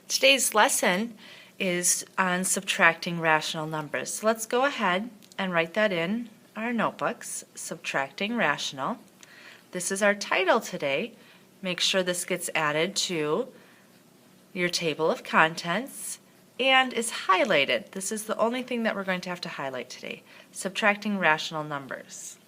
Today's lesson is on subtracting rational numbers. So let's go ahead and write that in our notebooks, subtracting rational. This is our title today. Make sure this gets added to your table of contents and is highlighted. This is the only thing that we're going to have to highlight today, subtracting rational numbers.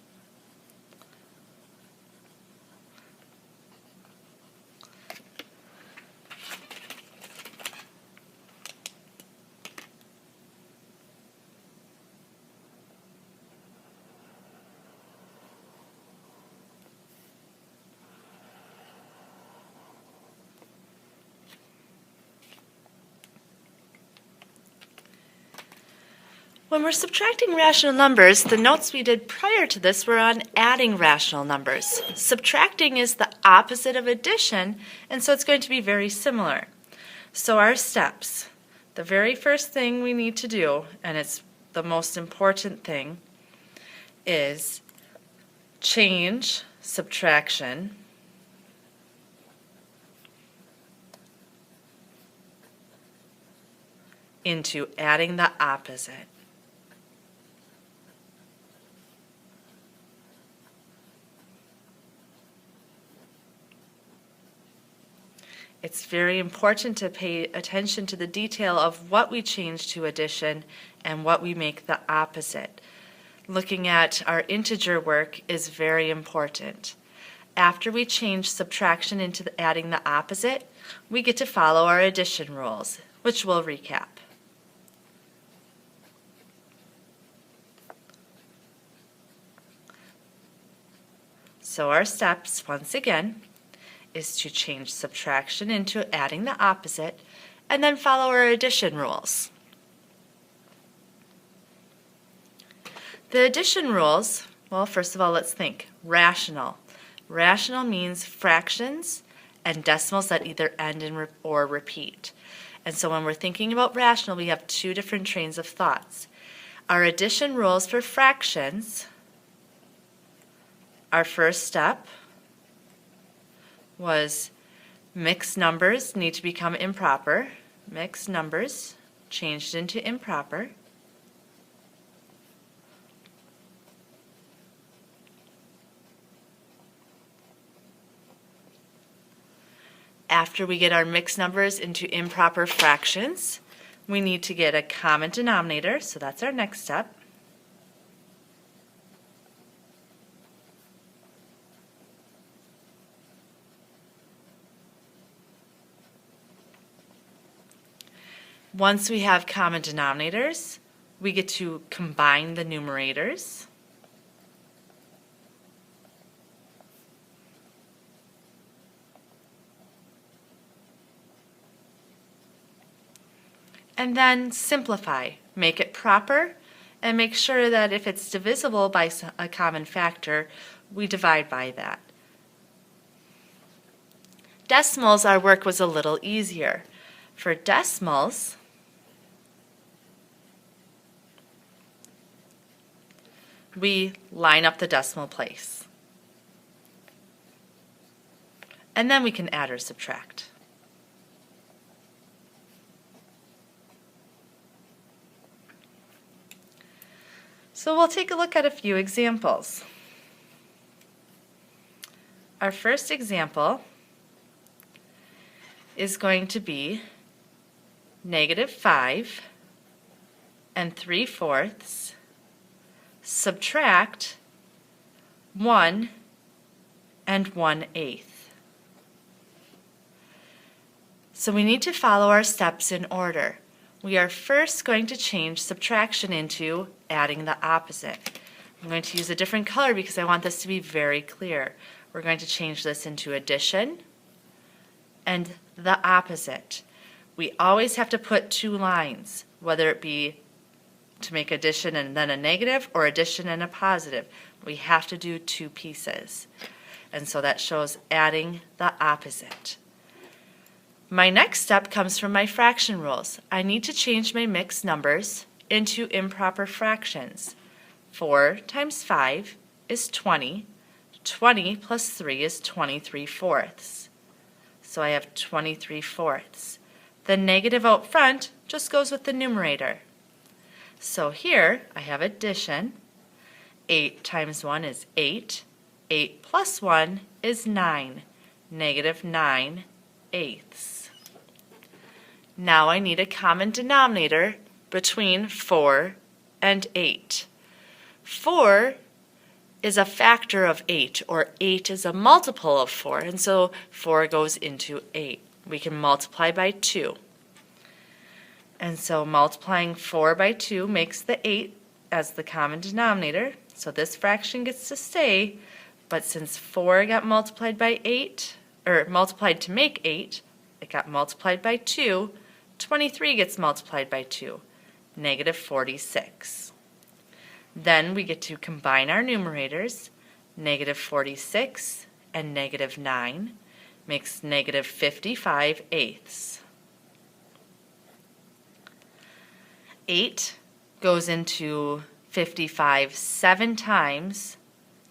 When we're subtracting rational numbers, the notes we did prior to this were on adding rational numbers. Subtracting is the opposite of addition, and so it's going to be very similar. So our steps, the very first thing we need to do, and it's the most important thing, is change subtraction into adding the opposite. It's very important to pay attention to the detail of what we change to addition and what we make the opposite. Looking at our integer work is very important. After we change subtraction into adding the opposite, we get to follow our addition rules, which we'll recap. So our steps, once again, is to change subtraction into adding the opposite, and then follow our addition rules. The addition rules, well, first of all, let's think. Rational. Rational means fractions and decimals that either end in or repeat. And so when we're thinking about rational, we have two different trains of thoughts. Our addition rules for fractions, our first step was mixed numbers need to become improper. Mixed numbers changed into improper. After we get our mixed numbers into improper fractions, we need to get a common denominator, so that's our next step. Once we have common denominators, we get to combine the numerators. And then simplify, make it proper, and make sure that if it's divisible by a common factor, we divide by that. Decimals, our work was a little easier. For decimals, we line up the decimal place. And then we can add or subtract. So we'll take a look at a few examples. Our first example is going to be -5 3/4 subtract 1 1/8. So we need to follow our steps in order. We are first going to change subtraction into adding the opposite. I'm going to use a different color because I want this to be very clear. We're going to change this into addition and the opposite. We always have to put two lines, whether it be to make addition and then a negative or addition and a positive. We have to do two pieces. And so that shows adding the opposite. My next step comes from my fraction rules. I need to change my mixed numbers into improper fractions. 4 times 5 is 20. 20 plus 3 is 23/4. So I have 23/4. The negative out front just goes with the numerator. So here I have addition. 8 times 1 is 8. 8 plus 1 is 9. Negative 9/8. Now I need a common denominator between 4 and 8. 4 is a factor of 8, or 8 is a multiple of 4, and so 4 goes into 8. We can multiply by 2. And so multiplying 4 by 2 makes the 8 as the common denominator. So this fraction gets to stay, but since 4 got multiplied by 8, or multiplied to make 8, it got multiplied by 2. 23 gets multiplied by 2, negative 46. Then we get to combine our numerators. Negative 46 and negative 9 makes negative 55/8. 8 goes into 55 7 times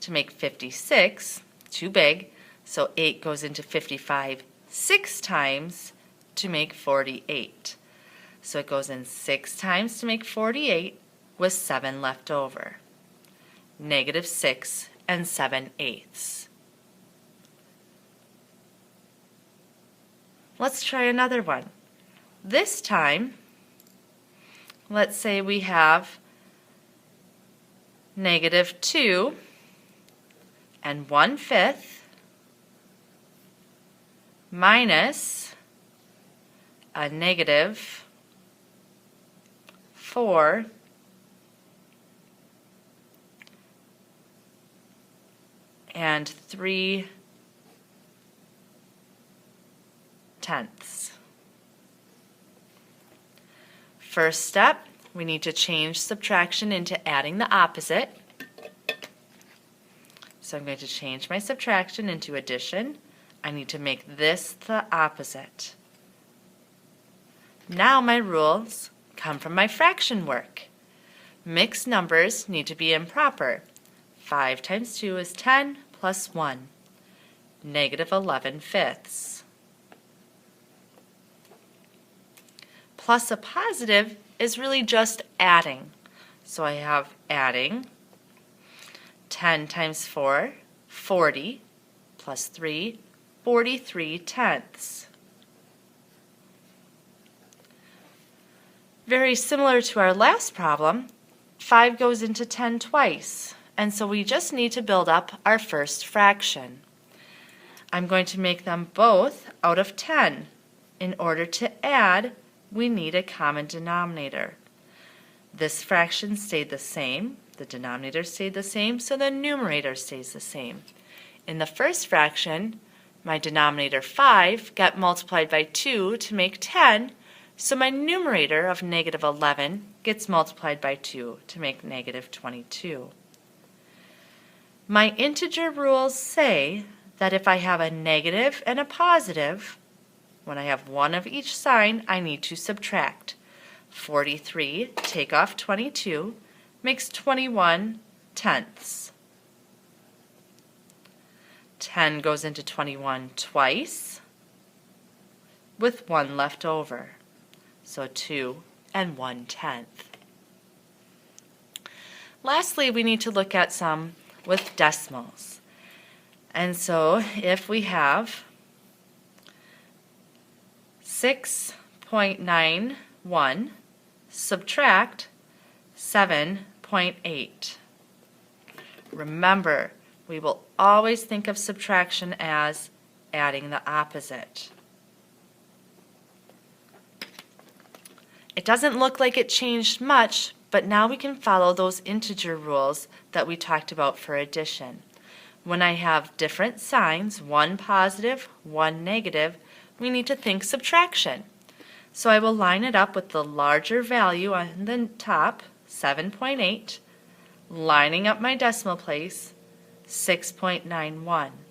to make 56, too big, so 8 goes into 55 6 times to make 48. So it goes in 6 times to make 48 with 7 left over. Negative 6 7/8. Let's try another one. This time, let's say we have negative 2 and 1/5 minus a negative 4 and 3/10. First step, we need to change subtraction into adding the opposite. So I'm going to change my subtraction into addition. I need to make this the opposite. Now my rules come from my fraction work. Mixed numbers need to be improper. 5 times 2 is 10 plus 1, negative 11/5. Plus a positive is really just adding. So I have adding 10 times 4, 40, plus 3, 43/10. Very similar to our last problem, 5 goes into 10 twice, and so we just need to build up our first fraction. I'm going to make them both out of 10. In order to add, we need a common denominator. This fraction stayed the same, the denominator stayed the same, so the numerator stays the same. In the first fraction, my denominator 5 got multiplied by 2 to make 10, so my numerator of negative 11 gets multiplied by 2 to make negative 22. My integer rules say that if I have a negative and a positive, when I have one of each sign, I need to subtract. 43, take off 22, makes 21/10. 10 goes into 21 twice, with 1 left over. So 2 and 1/10. Lastly, we need to look at some with decimals. And so if we have 6.91 subtract 7.8. Remember, we will always think of subtraction as adding the opposite. It doesn't look like it changed much, but now we can follow those integer rules that we talked about for addition. When I have different signs, one positive, one negative, we need to think subtraction. So I will line it up with the larger value on the top, 7.8, lining up my decimal place, 6.91,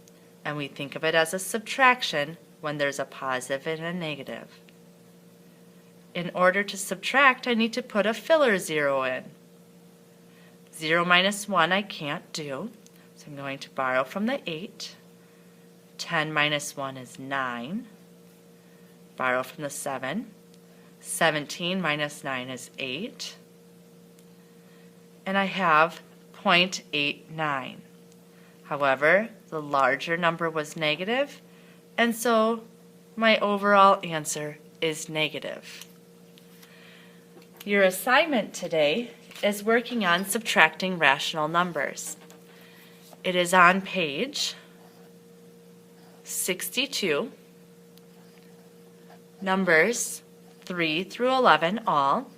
and we think of it as a subtraction when there's a positive and a negative. In order to subtract, I need to put a filler 0 in. 0 minus 1 I can't do, so I'm going to borrow from the 8. 10 minus 1 is 9. borrow from the 7. 17 minus 9 is 8. And I have 0.89. However, the larger number was negative, and so my overall answer is negative. Your assignment today is working on subtracting rational numbers. It is on page 62, numbers 3 through 11 all,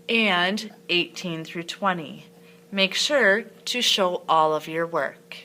and 18 through 20. Make sure to show all of your work.